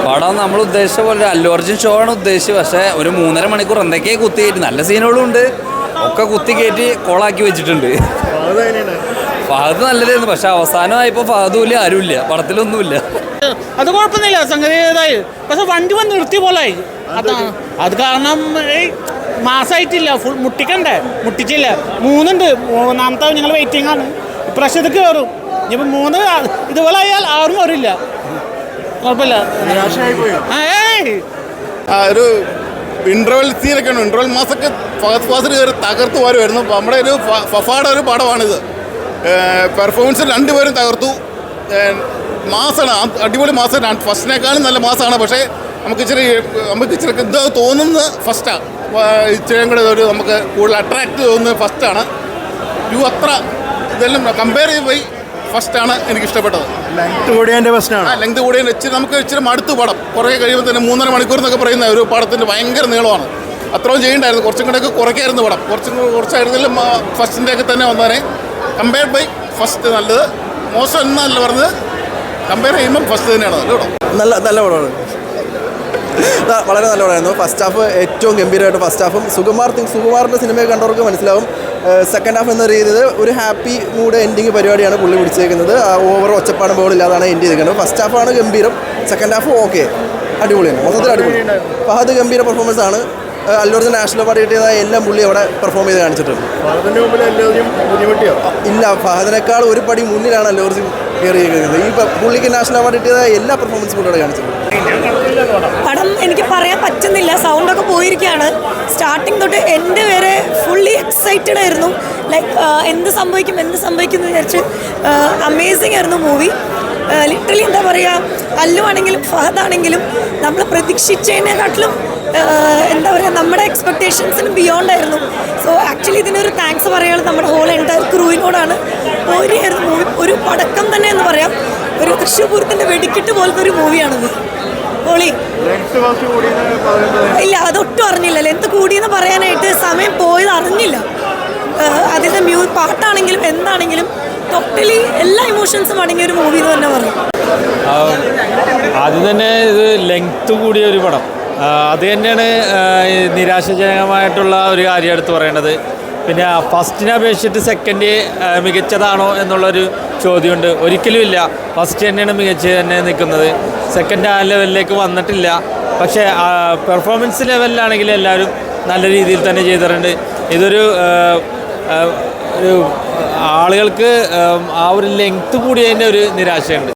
പടം നമ്മൾ ഉദ്ദേശിച്ച പോലെ അല്ലു അർജുൻ ഷോ ആണ് ഉദ്ദേശിച്ചത്. പക്ഷേ ഒരു 3.5 മണിക്കൂർ എന്തൊക്കെയാണ് കുത്തി കയറ്റി, നല്ല സീനുകളും ഉണ്ട്, ഒക്കെ കുത്തി കയറ്റി കോളാക്കി വെച്ചിട്ടുണ്ട്. ഫഹദ് നല്ലതായിരുന്നു, പക്ഷെ അവസാനമായപ്പോൾ ഫഹദും ഇല്ല, ആരുമില്ല, പടത്തിലൊന്നുമില്ല. അത് കുഴപ്പമൊന്നുമില്ല, സംഗതി ഇതായി. പക്ഷെ വണ്ടി വന്ന് നിർത്തിയ പോലായി. അതാണ് അത് കാരണം മാസമായിട്ടില്ല, ഫുൾ മുട്ടിക്കണ്ടേ, മുട്ടിച്ചില്ല. 3 ഉണ്ട്, 4ാമത്തെ ഞങ്ങൾ വെയിറ്റിംഗ് ആണ്. ഇപ്രാവശ്യം ഇത് കയറും. ഇനിയിപ്പോൾ 3 ഇതുപോലെ ആയാൽ 6 വരില്ല. കുഴപ്പമില്ല. ഒരു ഇൻ്റർവെൽ സീനൊക്കെ ഉണ്ട്. ഇൻ്റർവെൽ മാസൊക്കെ ഫഹദ് ഫാസിൽ കയറി തകർത്ത് വരുമായിരുന്നു. നമ്മുടെ ഒരു ഫഫാടെ ഒരു പടമാണിത്. പെർഫോമൻസ് 2 പേരും തകർത്തു. മാസമാണ്, അടിപൊളി മാസമാണ്. ഫസ്റ്റിനേക്കാളും നല്ല മാസമാണ്. പക്ഷേ നമുക്ക് ഇച്ചിരി എന്താ തോന്നുന്നത് ഫസ്റ്റാണ്. ഇച്ചിരിയും കൂടെ ഒരു നമുക്ക് കൂടുതൽ അട്രാക്റ്റ് തോന്നുന്നത് ഫസ്റ്റാണ്. അത്ര ഇതെല്ലാം കമ്പയർ ചെയ്ത് പോയി ഫസ്റ്റാണ് എനിക്ക് ഇഷ്ടപ്പെട്ടത്. ലെങ്ത് കൂടിയതിൻ്റെ പ്രശ്നമാണ്. ലെങ്ത് കൂടിയതിന് നമുക്ക് ഇച്ചിരി മടുത്ത് പടം. കുറേ കഴിയുമ്പോൾ തന്നെ 3.5 മണിക്കൂർ എന്നൊക്കെ പറയുന്ന ഒരു പടത്തിൻ്റെ ഭയങ്കര നീളമാണ്. അത്രയും ചെയ്യണ്ടായിരുന്നു. കുറച്ചും കൂടെയൊക്കെ കുറയ്ക്കായിരുന്നു പടം. കുറച്ചായിരുന്നെങ്കിലും ഫസ്റ്റിൻ്റെയൊക്കെ തന്നെ വന്നാലേ കമ്പയർ ബൈ ഫസ്റ്റ് നല്ലത്. മോശം എന്നല്ല പറഞ്ഞത്, കമ്പയർ ചെയ്യുമ്പം ഫസ്റ്റ് തന്നെയാണ് നല്ലത്. നല്ല പടമാണ്, വളരെ നല്ല പടമായിരുന്നു. ഫസ്റ്റ് ഹാഫ് ഏറ്റവും ഗംഭീരമായിട്ട് ഫസ്റ്റ് ഹാഫും സുകുമാറിൻ്റെ സിനിമയൊക്കെ കണ്ടവർക്ക് മനസ്സിലാവും. സെക്കൻഡ് ഹാഫ് എന്ന രീതിയിൽ ഒരു ഹാപ്പി മൂഡ് എൻഡിങ് പരിപാടിയാണ് പുള്ളി പിടിച്ചേക്കുന്നത്. ഓവർ ഒച്ചപ്പാടും ബോളില്ലാതാണ് എൻഡ് ചെയ്തിരിക്കുന്നത്. ഫസ്റ്റ് ഹാഫാണ് ഗംഭീരം, സെക്കൻഡ് ഹാഫ് ഓക്കെ, അടിപൊളിയാണ്, മൊത്തത്തിൽ അടിപൊളി. ഫഹദ് ഗംഭീര പെർഫോമൻസ് ആണ്. അല്ലു അർജുൻ നാഷണൽ അവാർഡ് കിട്ടിയതായ എല്ലാം പുള്ളി അവിടെ പെർഫോം ചെയ്ത് കാണിച്ചിട്ടുണ്ട്. ഇല്ല, ഫഹദിനേക്കാൾ ഒരു പടി മുന്നിലാണ് അല്ലു അർജുൻ കയറിയിരിക്കുന്നത്. ഈ പുള്ളിക്ക് നാഷണൽ അവാർഡ് കിട്ടിയതായ എല്ലാ പെർഫോമൻസും കൂടെ കാണിച്ചിട്ടുണ്ട്. പടം എനിക്ക് പറയാൻ പറ്റുന്നില്ല, സൗണ്ടൊക്കെ പോയിരിക്കുകയാണ്. സ്റ്റാർട്ടിങ് തൊട്ട് എൻ്റെ വരെ ഫുള്ളി എക്സൈറ്റഡ് ആയിരുന്നു. ലൈക്ക് എന്ത് സംഭവിക്കും എന്ന് വിചാരിച്ച് അമേസിങ് ആയിരുന്നു മൂവി. ലിറ്ററലി എന്താ പറയുക, അല്ലു ആണെങ്കിലും ഫഹദ് ആണെങ്കിലും നമ്മൾ പ്രതീക്ഷിച്ചതിനെക്കാട്ടിലും എന്താ പറയുക, നമ്മുടെ എക്സ്പെക്റ്റേഷൻസിന് ബിയോണ്ട് ആയിരുന്നു. സോ ആക്ച്വലി ഇതിനൊരു താങ്ക്സ് പറയുകയാണ് നമ്മുടെ ഹോൾ എൻ്റയർ ക്രൂവിനോടാണ്. മൂവി ഒരു പടക്കം തന്നെ എന്ന് പറയാം. ഒരു തൃശ്ശൂർ പൂരത്തിൻ്റെ വെടിക്കെട്ട് പോലത്തെ ഒരു മൂവിയാണിത്. പൊളി. ഇല്ല, അതൊട്ടും അറിഞ്ഞില്ല. ലെന്ത് കൂടിയെന്ന് പറയാനായിട്ട് സമയം പോയത് അറിഞ്ഞില്ല. അതിൻ്റെ പാട്ടാണെങ്കിലും എന്താണെങ്കിലും ടോട്ടലി എല്ലാ ഇമോഷൻസും അടങ്ങിയ ഒരു മൂവി എന്ന് തന്നെ പറയും. ആദ്യം തന്നെ ഇത് ലെങ്ത് കൂടിയ ഒരു പടം, അത് തന്നെയാണ് നിരാശാജനകമായിട്ടുള്ള ഒരു കാര്യം എടുത്ത് പറയേണ്ടത്. പിന്നെ ഫസ്റ്റിനെ അപേക്ഷിച്ചിട്ട് സെക്കൻഡ് മികച്ചതാണോ എന്നുള്ളൊരു ചോദ്യമുണ്ട്. ഒരിക്കലും ഇല്ല, ഫസ്റ്റ് തന്നെയാണ് മികച്ച് തന്നെ നിൽക്കുന്നത്. സെക്കൻഡ് ആ ലെവലിലേക്ക് വന്നിട്ടില്ല. പക്ഷേ പെർഫോമൻസ് ലെവലിലാണെങ്കിൽ എല്ലാവരും നല്ല രീതിയിൽ തന്നെ ചെയ്തിട്ടുണ്ട്. ഇതൊരു ആളുകൾക്ക് ആ ഒരു ലെങ്ത് കൂടിയതിൻ്റെ ഒരു നിരാശയുണ്ട്.